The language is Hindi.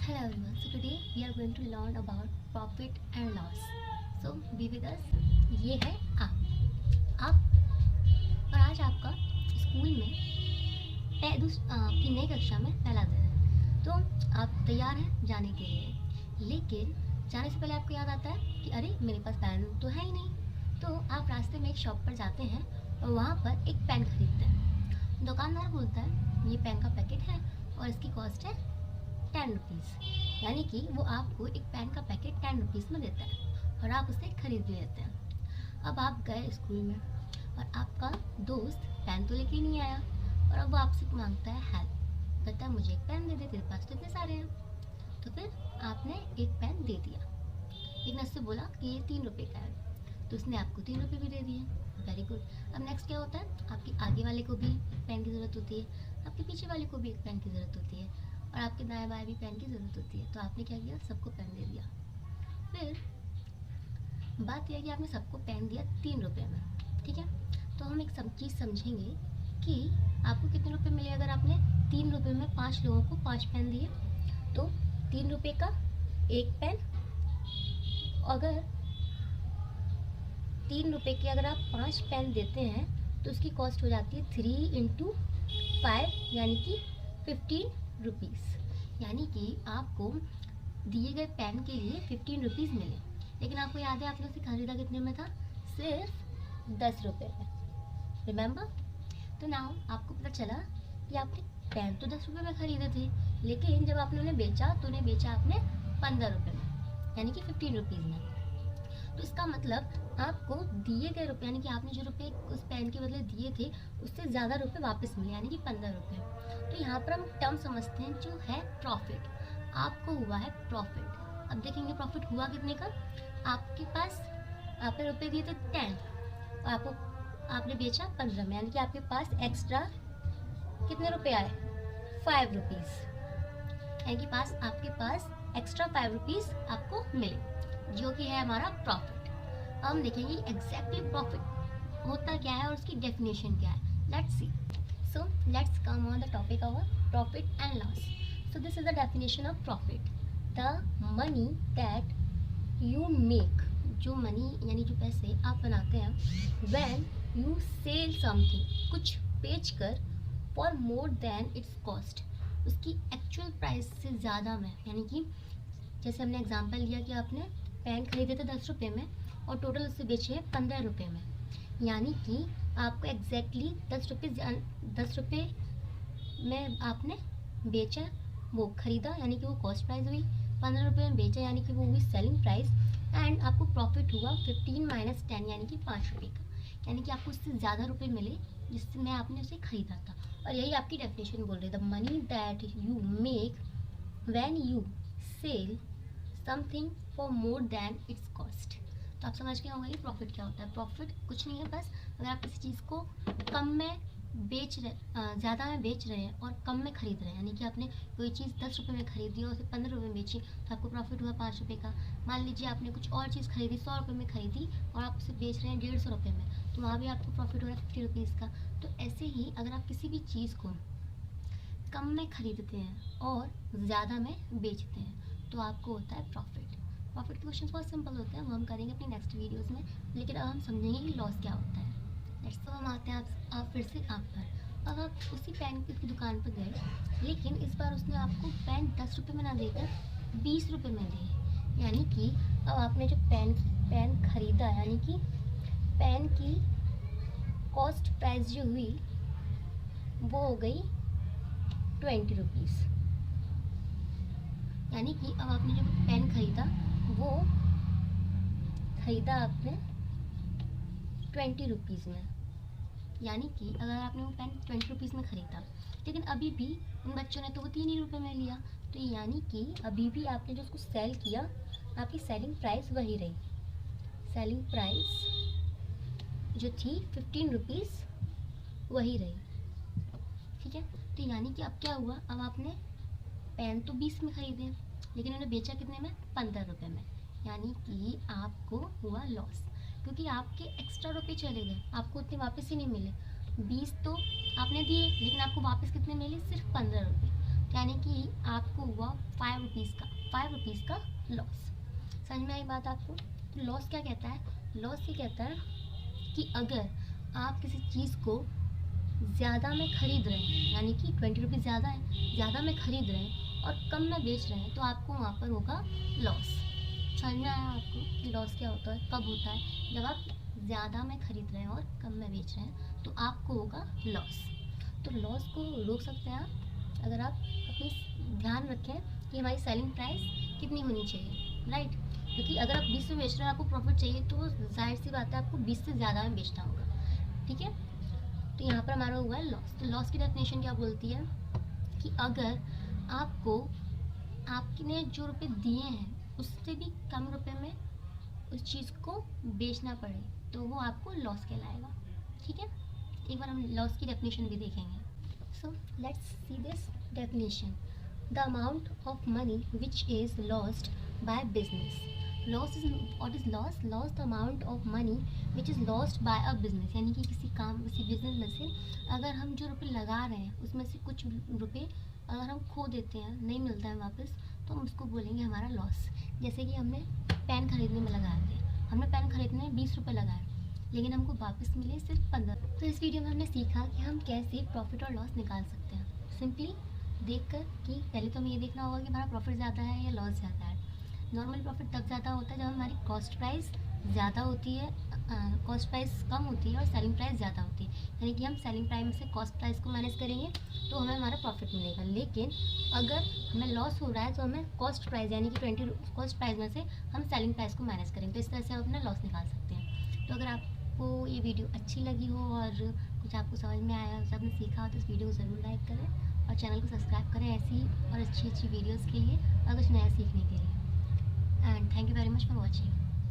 Hello everyone. So today we are going to learn about profit and loss. So be with us. ये है आप और आज आपका स्कूल में की नई कक्षा में पहला दिन है। तो आप तैयार हैं जाने के लिए, लेकिन जाने से पहले आपको याद आता है कि अरे मेरे पास पेन तो है ही नहीं। तो आप रास्ते में एक शॉप पर जाते हैं और वहाँ पर एक पेन खरीदते हैं। दुकानदार बोलता है ये पेन का पैकेट है और इसकी कॉस्ट है 10 रुपीज़, यानी कि वो आपको एक पेन का पैकेट 10 रुपीज़ में देता है और आप उसे खरीद भी लेते हैं। अब आप गए स्कूल में और आपका दोस्त पेन तो लेके नहीं आया और अब वो आपसे मांगता है हेल्प, कहता है मुझे एक पेन दे दे, तेरे पास तो इतने सारे हैं। तो फिर आपने एक पेन दे दिया। एक ने उससे बोला कि ये 3 रुपये का है, तो उसने आपको 3 रुपये भी दे दिए। Very good. अब नेक्स्ट क्या होता है, आपके आगे वाले को भी पेन की ज़रूरत होती है, आपके पीछे वाले को भी एक पेन की ज़रूरत होती है और आपके दाएं बाएं भी पेन की ज़रूरत होती है। तो आपने क्या किया, सबको पेन दे दिया। फिर बात यह है कि आपने सबको पेन दिया 3 रुपये में, ठीक है। तो हम एक सब चीज़ समझेंगे कि आपको कितने रुपए मिले अगर आपने 3 रुपये में 5 लोगों को 5 पेन दिए। तो 3 रुपये का एक पेन, अगर 3 रुपये के अगर आप 5 पेन देते हैं तो उसकी कॉस्ट हो जाती है 3 × 5 यानी कि 15 रुपीज़। यानी कि आपको दिए गए पेन के लिए 15 रुपीज़ मिले। लेकिन आपको याद है आपने उसे खरीदा कितने में था, सिर्फ 10 रुपये में। रिमेंबर? तो नाउ आपको पता चला कि आपने पेन तो 10 रुपये में खरीदे थे, लेकिन जब आपने उन्हें बेचा तो उन्हें बेचा आपने 15 रुपये में, यानी कि 15 रुपीज़ में। तो इसका मतलब आपको दिए गए रुपये, यानी कि आपने जो रुपये उस पेन के बदले दिए थे उससे ज़्यादा रुपये वापस मिले, यानी कि 15 रुपये। तो यहाँ पर हम टर्म समझते हैं जो है प्रॉफिट। आपको हुआ है प्रॉफिट। अब देखेंगे प्रॉफिट हुआ कितने का। आपके पास आपने रुपये दिए थे 10 और आपने बेचा 15 में, यानी कि आपके पास एक्स्ट्रा कितने रुपये आए, 5 रुपीज़। यानी कि आपके पास एक्स्ट्रा 5 रुपीज़ आपको मिले, जो कि है हमारा प्रॉफिट। अब हम देखेंगे एग्जैक्टली प्रॉफिट होता क्या है और उसकी डेफिनेशन क्या है। Let's see. So let's come on the topic of profit and loss. So this is the definition of profit. The money that you make, जो मनी यानी जो पैसे आप बनाते हैं, व्हेन यू सेल समथिंग, कुछ बेच कर, for more than it's cost, उसकी एक्चुअल प्राइस से ज़्यादा में। यानी कि जैसे हमने एग्जांपल लिया कि आपने पेन खरीदे थे 10 रुपये में और टोटल उससे बेचे हैं 15 रुपये में, यानी कि आपको एग्जैक्टली 10 रुपये में आपने बेचा, वो खरीदा, यानी कि वो कॉस्ट प्राइस हुई। 15 रुपये में बेचा, यानी कि वो हुई सेलिंग प्राइस। एंड आपको प्रॉफिट हुआ 15 - 10, यानी कि 5 रुपये का, यानी कि आपको उससे ज़्यादा रुपये मिले जिसमें आपने उसे खरीदा था। और यही आपकी डेफिनेशन बोल रही है, the money that you make when you sell something for more than it's cost. तो आप समझ गए होंगे कि प्रॉफिट क्या होता है। प्रॉफिट कुछ नहीं है, बस अगर आप किसी चीज़ को कम में ज़्यादा में बेच रहे हैं और कम में खरीद रहे हैं, यानी कि आपने कोई चीज़ 10 रुपये में खरीदी और उसे 15 रुपये में बेची, तो आपको प्रॉफिट हुआ 5 रुपये का। मान लीजिए आपने कुछ और चीज़ खरीदी 100 रुपये में खरीदी और आप उसे बेच रहे हैं 150 रुपये में, तो वहाँ भी आपको प्रॉफिट हो रहा है 50 रुपीज़ का। तो ऐसे ही अगर आप किसी भी चीज़ को कम में खरीदते हैं और ज़्यादा में बेचते हैं तो आपको होता है प्रॉफिट। प्रॉफिट के क्वेश्चन बहुत सिंपल होते हैं, वो हम करेंगे अपनी नेक्स्ट वीडियोस में, लेकिन अब हम समझेंगे कि लॉस क्या होता है। नेक्स्ट तो हम आते हैं आप फिर से आप पर। अब आप उसी पेन की दुकान पर गए, लेकिन इस बार उसने आपको पेन 10 रुपये में ना देकर 20 रुपये में दिए, यानी कि अब आपने जो पेन खरीदा, यानी कि पेन की कॉस्ट प्राइस जो हुई वो हो गई 20 रुपीज़। यानी कि अब आपने जो पेन खरीदा वो खरीदा आपने 20 रुपीज़ में, यानी कि अगर आपने वो पेन 20 रुपीज़ में खरीदा, लेकिन अभी भी उन बच्चों ने तो वो 3 ही रुपये में लिया, तो यानी कि अभी भी आपने जो उसको सेल किया, आपकी सेलिंग प्राइस वही रही। सेलिंग प्राइस जो थी 15 रुपीज़ वही रही, ठीक है। तो यानी कि अब क्या हुआ, अब आपने पेन तो 20 में खरीदे, लेकिन उन्हें बेचा कितने में, 15 रुपये में, यानी कि आपको हुआ लॉस, क्योंकि आपके एक्स्ट्रा रुपये चले गए, आपको उतने वापस ही नहीं मिले। 20 तो आपने दिए, लेकिन आपको वापस कितने मिले, सिर्फ 15 रुपये। यानी कि आपको हुआ 5 रुपीज़ का लॉस। समझ में आई बात आपको? तो लॉस क्या कहता है? लॉस ये कहता है कि अगर आप किसी चीज़ को ज़्यादा में ख़रीद रहे हैं, यानी कि 20 रुपीज़ ज़्यादा है, ज़्यादा में ख़रीद रहे हैं और कम में बेच रहे हैं, तो आपको वहाँ पर होगा लॉस। समझ में आया आपको कि लॉस क्या होता है, कब होता है? जब आप ज़्यादा में ख़रीद रहे हैं और कम में बेच रहे हैं तो आपको होगा लॉस। तो लॉस को रोक सकते हैं आप अगर आप अपनी ध्यान रखें कि हमारी सेलिंग प्राइस कितनी होनी चाहिए, राइट? क्योंकि अगर आप 20 में बेच रहे हैं, आपको प्रॉफिट चाहिए, तो जाहिर सी बात है आपको 20 से ज़्यादा में बेचना होगा, ठीक है? तो यहाँ पर हमारा हुआ है लॉस। तो लॉस की डेफिनेशन क्या बोलती है कि अगर आपको आपने जो रुपए दिए हैं उससे भी कम रुपए में उस चीज़ को बेचना पड़े तो वो आपको लॉस कहलाएगा, ठीक है? एक बार हम लॉस की डेफिनेशन भी देखेंगे। So let's see this definition. The amount of money which is lost by business. Loss is what is loss? Loss the amount of money which is lost by a business, यानी कि किसी बिजनेस में से अगर हम जो रुपए लगा रहे हैं उसमें से कुछ रुपए अगर हम खो देते हैं, नहीं मिलता है वापस, तो हम उसको बोलेंगे हमारा लॉस। जैसे कि हमने पेन खरीदने में लगाए थे, हमने पेन खरीदने में 20 रुपये लगाए, लेकिन हमको वापस मिले सिर्फ 15। तो इस वीडियो में हमने सीखा कि हम कैसे प्रॉफिट और लॉस निकाल सकते हैं, सिंपली देखकर कि पहले तो हमें ये देखना होगा कि हमारा प्रॉफिट ज़्यादा है या लॉस ज़्यादा है। नॉर्मल प्रॉफिट तब ज़्यादा होता है जब हमारी कॉस्ट प्राइस ज़्यादा होती है, कॉस्ट प्राइस कम होती है और सेलिंग प्राइस ज़्यादा होती है, यानी कि हम सेलिंग प्राइस में से कॉस्ट प्राइस को माइनस करेंगे तो हमें हमारा प्रॉफिट मिलेगा। लेकिन अगर हमें लॉस हो रहा है तो हमें कॉस्ट प्राइस यानी कि 20 कॉस्ट प्राइस में से हम सेलिंग प्राइस को माइनस करेंगे, तो इस तरह से हम अपना लॉस निकाल सकते हैं। तो अगर आपको ये वीडियो अच्छी लगी हो और कुछ आपको समझ में आया हो, आपने सीखा हो, तो इस वीडियो को ज़रूर लाइक करें और चैनल को सब्सक्राइब करें ऐसी और अच्छी वीडियोज़ के लिए और कुछ नया सीखने के लिए। And thank you very much for watching.